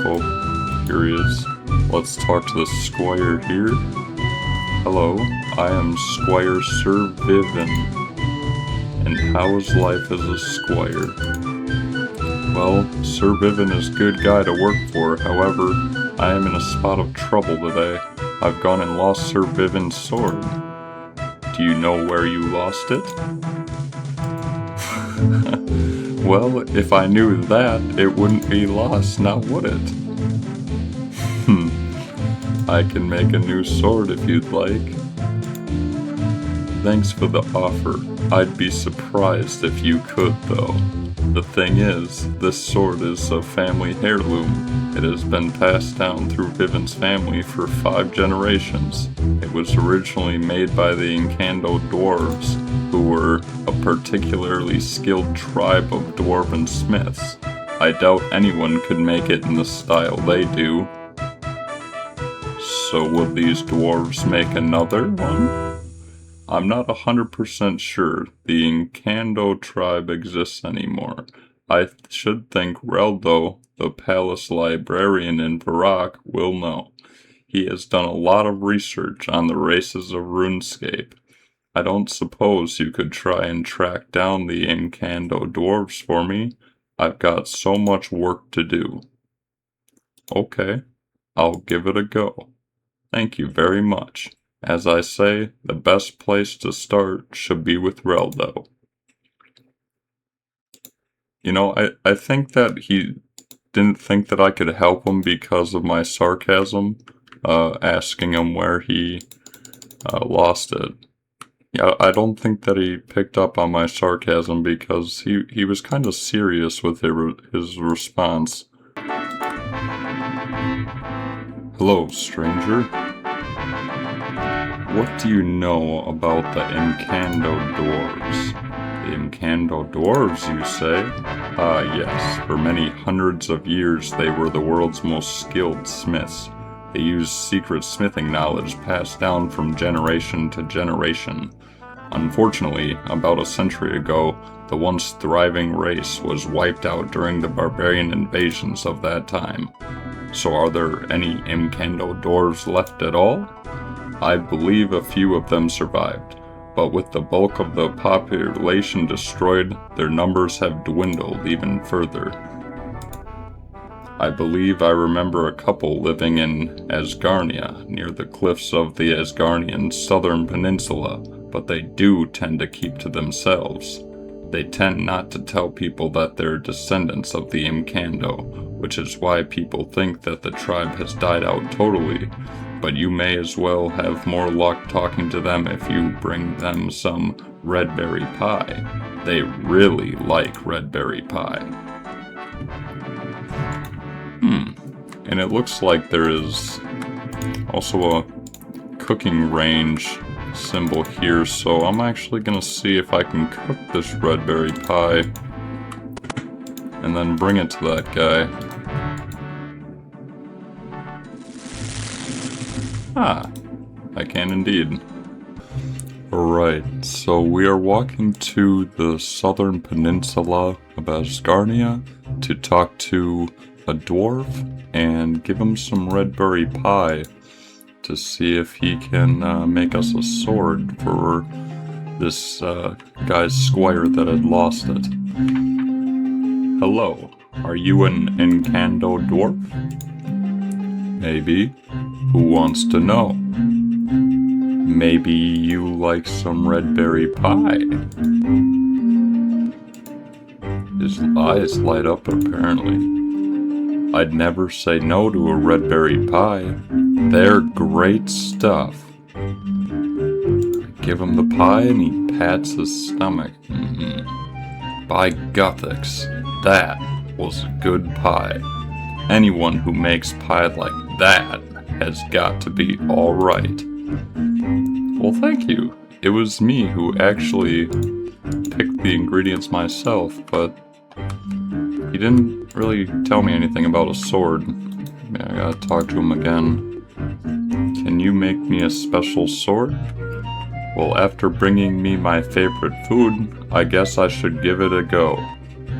Oh, here he is. Let's talk to the squire here. Hello, I am Squire Sir Vivian. And how is life as a squire? Well, Sir Vivian is a good guy to work for, however, I am in a spot of trouble today. I've gone and lost Sir Vivian's sword. Do you know where you lost it? Well, if I knew that, it wouldn't be lost, now would it? I can make a new sword if you'd like. Thanks for the offer. I'd be surprised if you could, though. The thing is, this sword is a family heirloom. It has been passed down through Vivian's family for 5 generations. It was originally made by the Encanto dwarves, who were a particularly skilled tribe of dwarven smiths. I doubt anyone could make it in the style they do. So would these dwarves make another one? I'm not 100% sure the Encanto tribe exists anymore. I should think Reldo, the palace librarian in Varrock, will know. He has done a lot of research on the races of RuneScape. I don't suppose you could try and track down the Encanto dwarves for me? I've got so much work to do. Okay, I'll give it a go. Thank you very much. As I say, the best place to start should be with Reldo. You know, I think that he didn't think that I could help him because of my sarcasm, asking him where he lost it. Yeah, I don't think that he picked up on my sarcasm because he was kind of serious with his response. Hello, stranger. What do you know about the Encanto dwarves? The Encanto dwarves, you say? Yes. For many hundreds of years, they were the world's most skilled smiths. They used secret smithing knowledge passed down from generation to generation. Unfortunately, about a century ago, the once thriving race was wiped out during the barbarian invasions of that time. So are there any Encanto dwarves left at all? I believe a few of them survived, but with the bulk of the population destroyed, their numbers have dwindled even further. I believe I remember a couple living in Asgarnia, near the cliffs of the Asgarnian southern peninsula, but they do tend to keep to themselves. They tend not to tell people that they're descendants of the Encanto, which is why people think that the tribe has died out totally, but you may as well have more luck talking to them if you bring them some red berry pie. They really like red berry pie. And it looks like there is also a cooking range symbol here, so I'm actually gonna see if I can cook this red berry pie and then bring it to that guy. I can indeed. Alright, so we are walking to the southern peninsula of Asgarnia to talk to a dwarf and give him some red berry pie to see if he can make us a sword for this guy's squire that had lost it. Hello, are you an Encanto dwarf? Maybe. Who wants to know? Maybe you like some red berry pie. His eyes light up apparently. I'd never say no to a red berry pie. They're great stuff. I give him the pie and he pats his stomach. By Gothics, that was a good pie. Anyone who makes pie like that has got to be alright. Well, thank you. It was me who actually picked the ingredients myself, but he didn't really tell me anything about a sword. Yeah, I gotta talk to him again. Can you make me a special sword? Well, after bringing me my favorite food, I guess I should give it a go.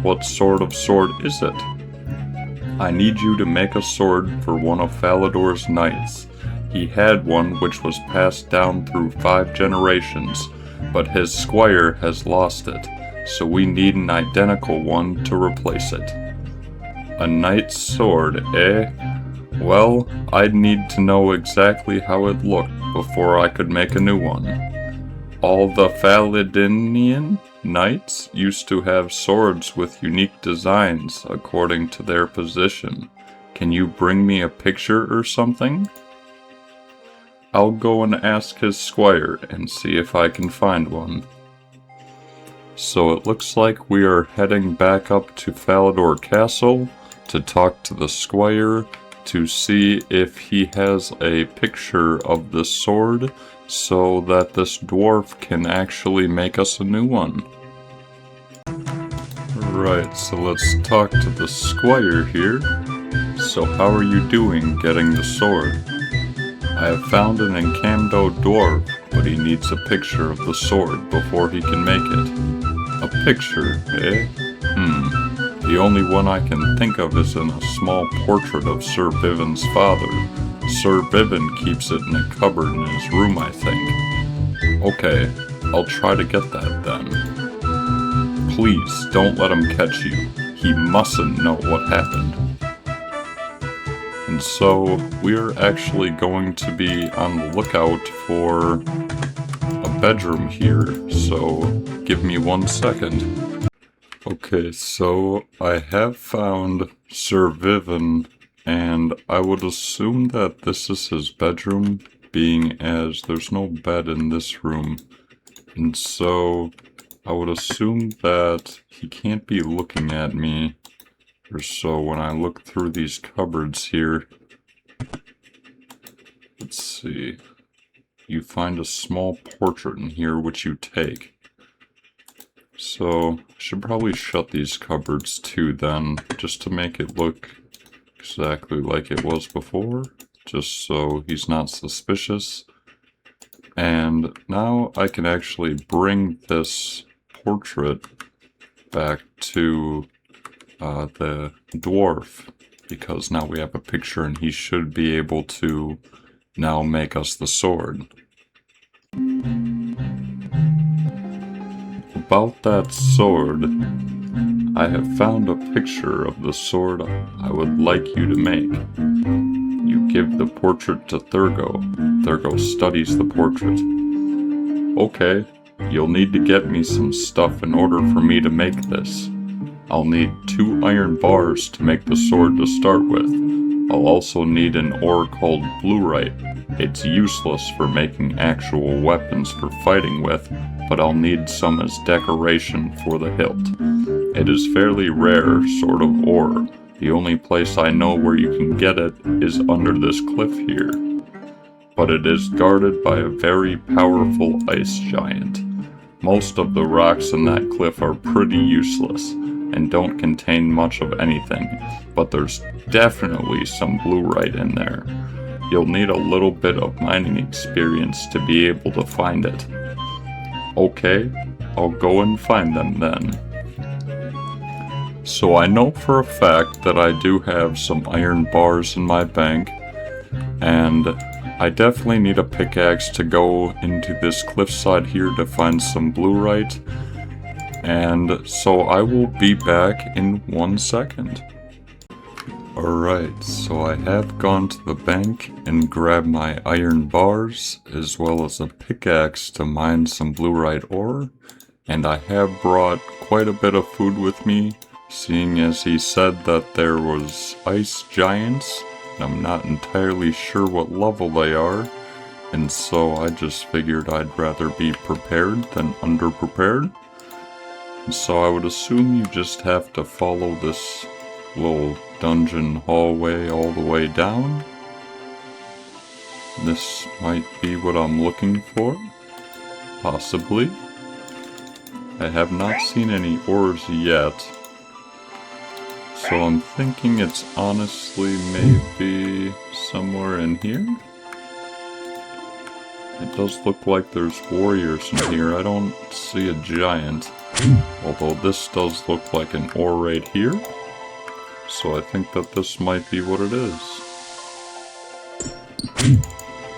What sort of sword is it? I need you to make a sword for one of Falador's knights. He had one which was passed down through 5 generations, but his squire has lost it, so we need an identical one to replace it. A knight's sword, eh? Well, I'd need to know exactly how it looked before I could make a new one. All the Faladinian knights used to have swords with unique designs according to their position. Can you bring me a picture or something? I'll go and ask his squire and see if I can find one. So it looks like we are heading back up to Falador Castle to talk to the squire to see if he has a picture of the sword so that this dwarf can actually make us a new one. Right, so let's talk to the squire here. So how are you doing getting the sword? I have found an Encamdo dwarf, but he needs a picture of the sword before he can make it. A picture, eh? The only one I can think of is in a small portrait of Sir Viven's father. Sir Viven keeps it in a cupboard in his room, I think. Okay, I'll try to get that then. Please, don't let him catch you. He mustn't know what happened. And so, we're actually going to be on the lookout for a bedroom here, so give me 1 second. Okay, so I have found Sir Viven, and I would assume that this is his bedroom, being as there's no bed in this room. And so, I would assume that he can't be looking at me. Or so when I look through these cupboards here. Let's see. You find a small portrait in here which you take. So, I should probably shut these cupboards too then, just to make it look exactly like it was before, just so he's not suspicious. And now I can actually bring this portrait back to the dwarf, because now we have a picture and he should be able to now make us the sword. About that sword, I have found a picture of the sword I would like you to make. You give the portrait to Thurgo. Thurgo studies the portrait. Okay, you'll need to get me some stuff in order for me to make this. I'll need 2 iron bars to make the sword to start with. I'll also need an ore called bluerite. It's useless for making actual weapons for fighting with, but I'll need some as decoration for the hilt. It is fairly rare sort of ore. The only place I know where you can get it is under this cliff here. But it is guarded by a very powerful ice giant. Most of the rocks in that cliff are pretty useless and don't contain much of anything, but there's definitely some bluerite in there. You'll need a little bit of mining experience to be able to find it. Okay, I'll go and find them then. So I know for a fact that I do have some iron bars in my bank, and I definitely need a pickaxe to go into this cliffside here to find some bluerite. And so I will be back in 1 second. Alright, so I have gone to the bank and grabbed my iron bars, as well as a pickaxe to mine some bluerite ore, and I have brought quite a bit of food with me, seeing as he said that there was ice giants, and I'm not entirely sure what level they are, and so I just figured I'd rather be prepared than underprepared. So I would assume you just have to follow this little dungeon hallway all the way down. This might be what I'm looking for. Possibly. I have not seen any ores yet. So I'm thinking it's honestly maybe somewhere in here. It does look like there's warriors in here. I don't see a giant. Although this does look like an ore right here. so I think that this might be what it is.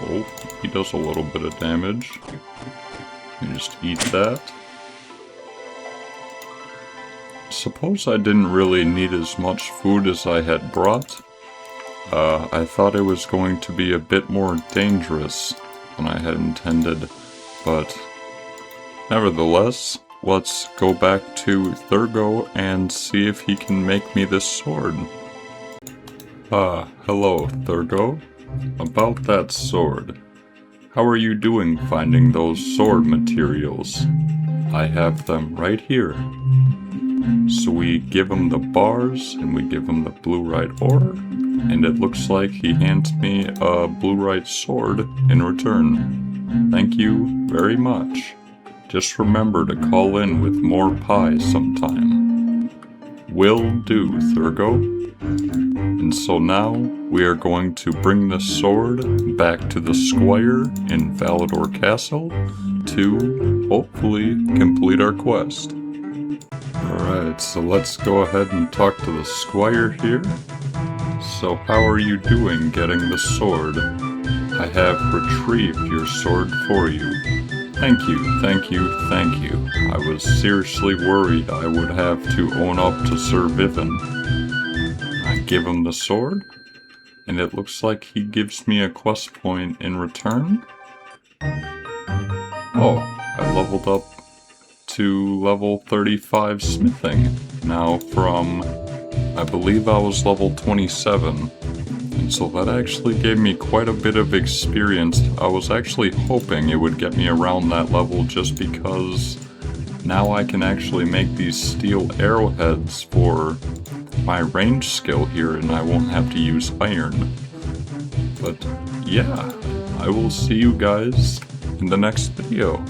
Oh, he does a little bit of damage. You just eat that. Suppose I didn't really need as much food as I had brought. I thought it was going to be a bit more dangerous than I had intended, but nevertheless, let's go back to Thurgo and see if he can make me this sword. Hello, Thurgo. About that sword. How are you doing finding those sword materials? I have them right here. So we give him the bars, and we give him the blue-right ore, and it looks like he hands me a blue-right sword in return. Thank you very much. Just remember to call in with more pie sometime. Will do, Thurgo. And so now, we are going to bring the sword back to the Squire in Valador Castle to, hopefully, complete our quest. Alright, so let's go ahead and talk to the Squire here. So how are you doing getting the sword? I have retrieved your sword for you. Thank you, thank you, thank you. I was seriously worried I would have to own up to Sir Vivian. I give him the sword, and it looks like he gives me a quest point in return. Oh, I leveled up to level 35 smithing. Now from, I believe I was level 27. And so that actually gave me quite a bit of experience. I was actually hoping it would get me around that level just because now I can actually make these steel arrowheads for my range skill here and I won't have to use iron. But yeah, I will see you guys in the next video.